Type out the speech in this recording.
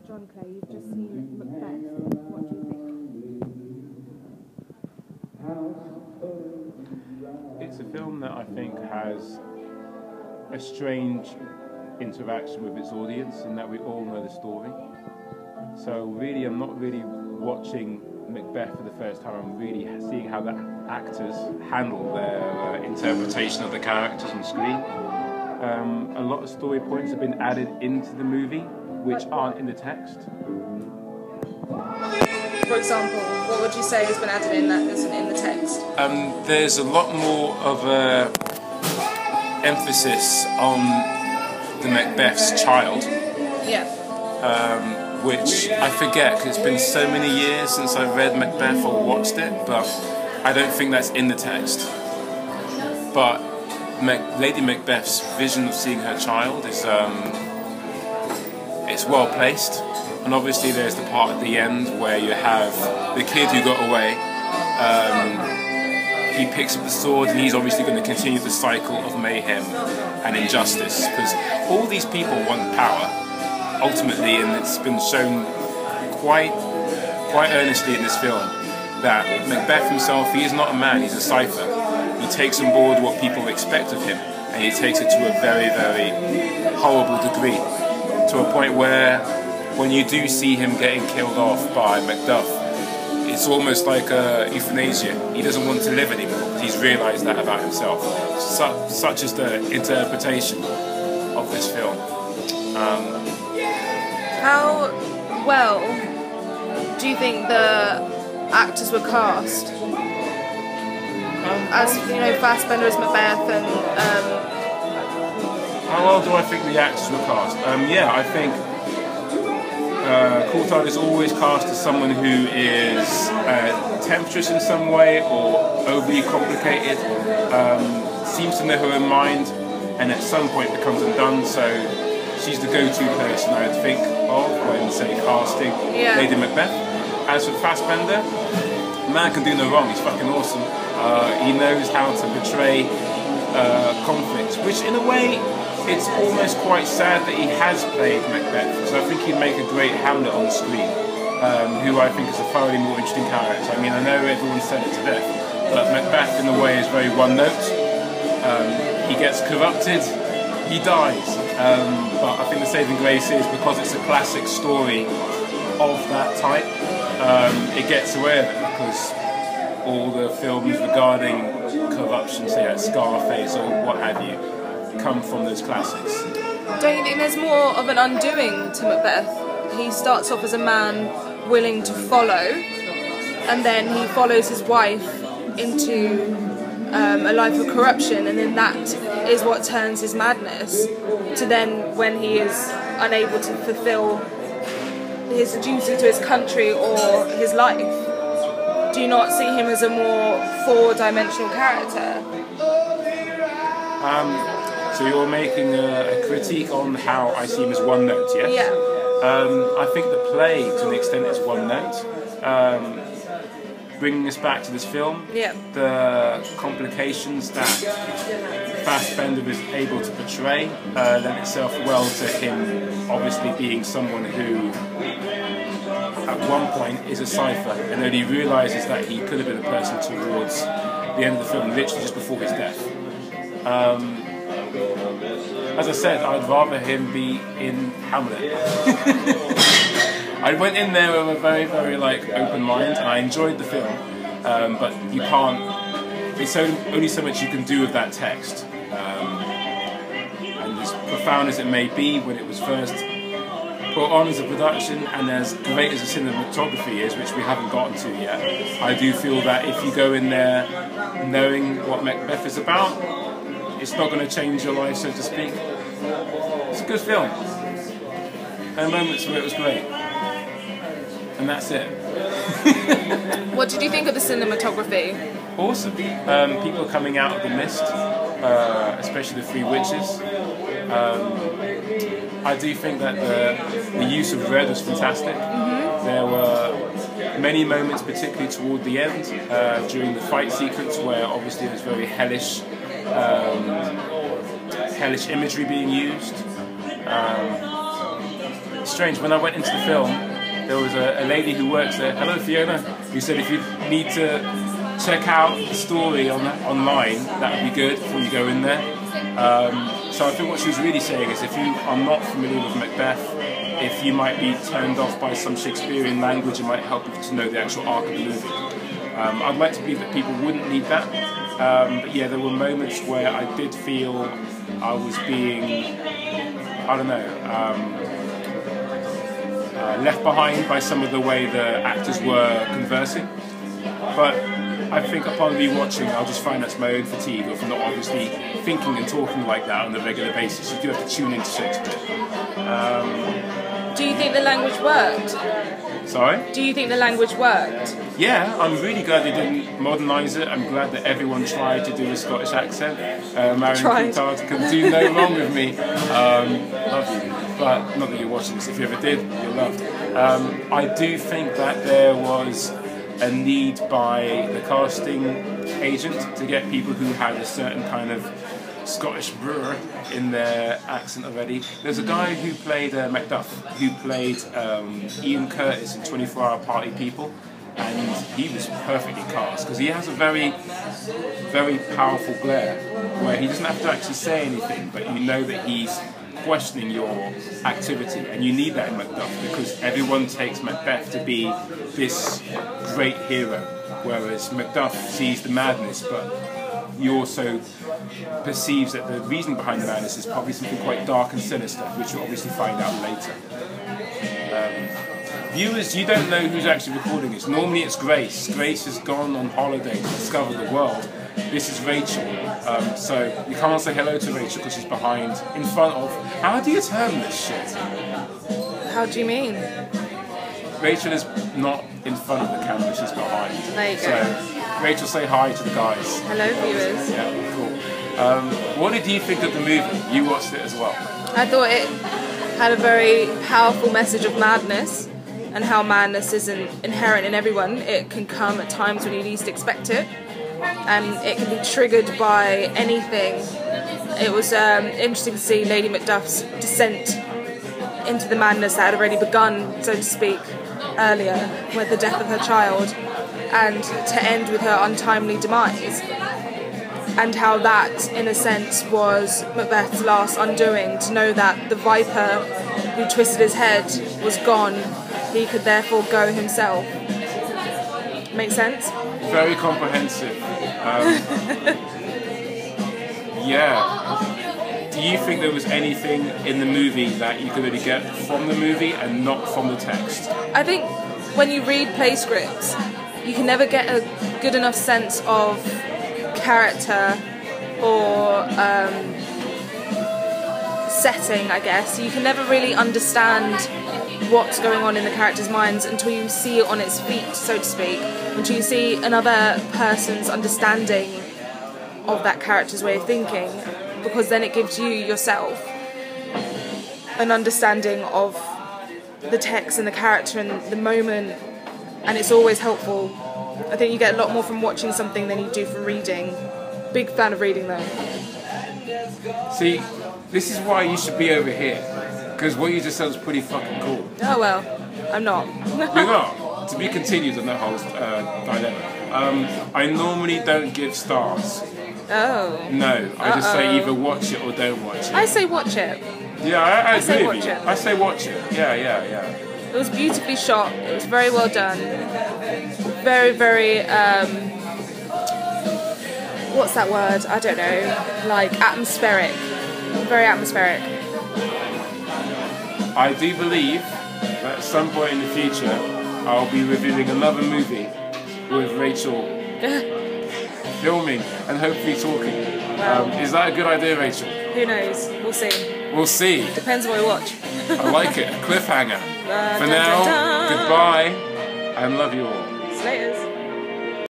John Clay, you've just seen Macbeth. What do you think? It's a film that I think has a strange interaction with its audience, in that we all know the story. So really, I'm not really watching Macbeth for the first time. I'm really seeing how the actors handle their interpretation of the characters on screen. A lot of story points have been added into the movie which aren't in the text. For example, what would you say has been added in that isn't in the text? There's a lot more of a emphasis on the Macbeth's child. Yeah. Which I forget because it's been so many years since I've read Macbeth or watched it, but I don't think that's in the text. But Lady Macbeth's vision of seeing her child is it's well placed, and obviously there's the part at the end where you have the kid who got away. He picks up the sword, and he's obviously going to continue the cycle of mayhem and injustice, because all these people want power ultimately, and it's been shown quite earnestly in this film that Macbeth himself, he is not a man, he's a cipher. He takes on board what people expect of him, and he takes it to a very, very horrible degree, to a point where when you do see him getting killed off by Macduff, it's almost like euthanasia. He doesn't want to live anymore because he's realised that about himself. Such is the interpretation of this film. How well do you think the actors were cast? As you know, Fassbender as Macbeth, and how well do I think the actors were cast? Yeah, I think Cotlliard is always cast as someone who is tempestuous in some way or overly complicated, seems to know her own mind, and at some point becomes undone. So she's the go-to person I would think of when, say, casting Lady Macbeth. As for Fassbender, man can do no wrong. He's fucking awesome. He knows how to portray conflict, which in a way, it's almost quite sad that he has played Macbeth, because I think he'd make a great Hamlet on screen, who I think is a thoroughly more interesting character. I mean, I know everyone said it to death, but Macbeth in a way is very one note. He gets corrupted, he dies. But I think the saving grace is, because it's a classic story of that type, it gets away with it, because all the films regarding corruption, say at Scarface or what have you, come from those classics. Don't you think there's more of an undoing to Macbeth? He starts off as a man willing to follow, and then he follows his wife into a life of corruption, and then that is what turns his madness to then when he is unable to fulfill his duty to his country or his life. Do you not see him as a more four-dimensional character? So you're making a critique on how I see him as one note, yes? Yeah. I think the play, to an extent, is one note. Bringing us back to this film, the complications that Fassbender is able to portray lend itself well to him obviously being someone who at one point is a cipher, and then he realises that he could have been a person towards the end of the film, literally just before his death. As I said, I'd rather him be in Hamlet. I went in there with a very, very open mind, and I enjoyed the film. But you can't. There's only so much you can do with that text. And as profound as it may be when it was first put on as a production, and as great as the cinematography is, which we haven't gotten to yet, I do feel that if you go in there knowing what Macbeth is about, it's not going to change your life, so to speak. It's a good film. There are moments where it was great. And that's it. What did you think of the cinematography? Awesome. People coming out of the mist, especially the Three Witches. I do think that the use of red was fantastic. There were many moments, particularly toward the end, during the fight sequence, where obviously there's very hellish imagery being used. strange. When I went into the film, there was a lady who works there, hello Fiona, who said if you need to check out the story online, that would be good before you go in there. So I think what she was really saying is if you are not familiar with Macbeth, if you might be turned off by some Shakespearean language, it might help you to know the actual arc of the movie. I'd like to believe that people wouldn't need that, but yeah, there were moments where I did feel I was being, I don't know, left behind by some of the way the actors were conversing. But I think upon rewatching, I'll just find that's my own fatigue of not obviously thinking and talking like that on a regular basis. You do have to tune into Shakespeare. Do you think the language worked? Sorry? Do you think the language worked? Yeah, I'm really glad they didn't modernise it. I'm glad that everyone tried to do a Scottish accent. Marion Cotlliard can do no wrong with me. Love you. But not that you're watching this. If you ever did, you're loved. I do think that there was a need by the casting agent to get people who had a certain kind of Scottish brr in their accent already. There's a guy who played Macbeth, who played Ian Curtis in 24-Hour Party People, and he was perfectly cast because he has a very, very powerful glare where he doesn't have to actually say anything, but you know that he's questioning your activity, and you need that in Macbeth because everyone takes Macbeth to be this great hero, whereas Macbeth sees the madness, but he also perceives that the reason behind the madness is probably something quite dark and sinister, which you'll obviously find out later. Viewers, you don't know who's actually recording this. Normally it's Grace. Grace has gone on holiday to discover the world. This is Rachel, so you can't say hello to Rachel because she's behind, in front of. How do you term this shit? How do you mean? Rachel is not in front of the camera, she's behind. There you go. So, Rachel, say hi to the guys. Hello, viewers. Yeah, cool. What did you think of the movie? You watched it as well. I thought it had a very powerful message of madness and how madness isn't inherent in everyone. It can come at times when you least expect it, and it can be triggered by anything. It was interesting to see Lady Macduff's descent into the madness that had already begun, so to speak, earlier with the death of her child, and to end with her untimely demise, and how that, in a sense, was Macbeth's last undoing, to know that the viper who twisted his head was gone, he could therefore go himself. Make sense? Very comprehensive. Yeah. Do you think there was anything in the movie that you could really get from the movie and not from the text? I think when you read play scripts, you can never get a good enough sense of character or setting, I guess. You can never really understand what's going on in the character's minds until you see it on its feet, so to speak, until you see another person's understanding of that character's way of thinking, because then it gives you yourself an understanding of the text and the character and the moment, and it's always helpful. I think you get a lot more from watching something than you do from reading. Big fan of reading though. See, this is why you should be over here, because what you just said was pretty fucking cool. Oh well, I'm not. You're not. To be continued on that whole dilemma. I normally don't give stars. Oh. No, I just say either watch it or don't watch it. I say watch it. Yeah, I say agree with watch you. it. I say watch it. Yeah. It was beautifully shot. It was very well done. Very, very, what's that word? I don't know. Like atmospheric. Very atmospheric. I do believe that at some point in the future, I'll be reviewing another movie with Rachel filming and hopefully talking. Wow. Is that a good idea, Rachel? Who knows? We'll see. We'll see. Depends what we watch. I like it. A cliffhanger. For now, goodbye, and love you all. Laters.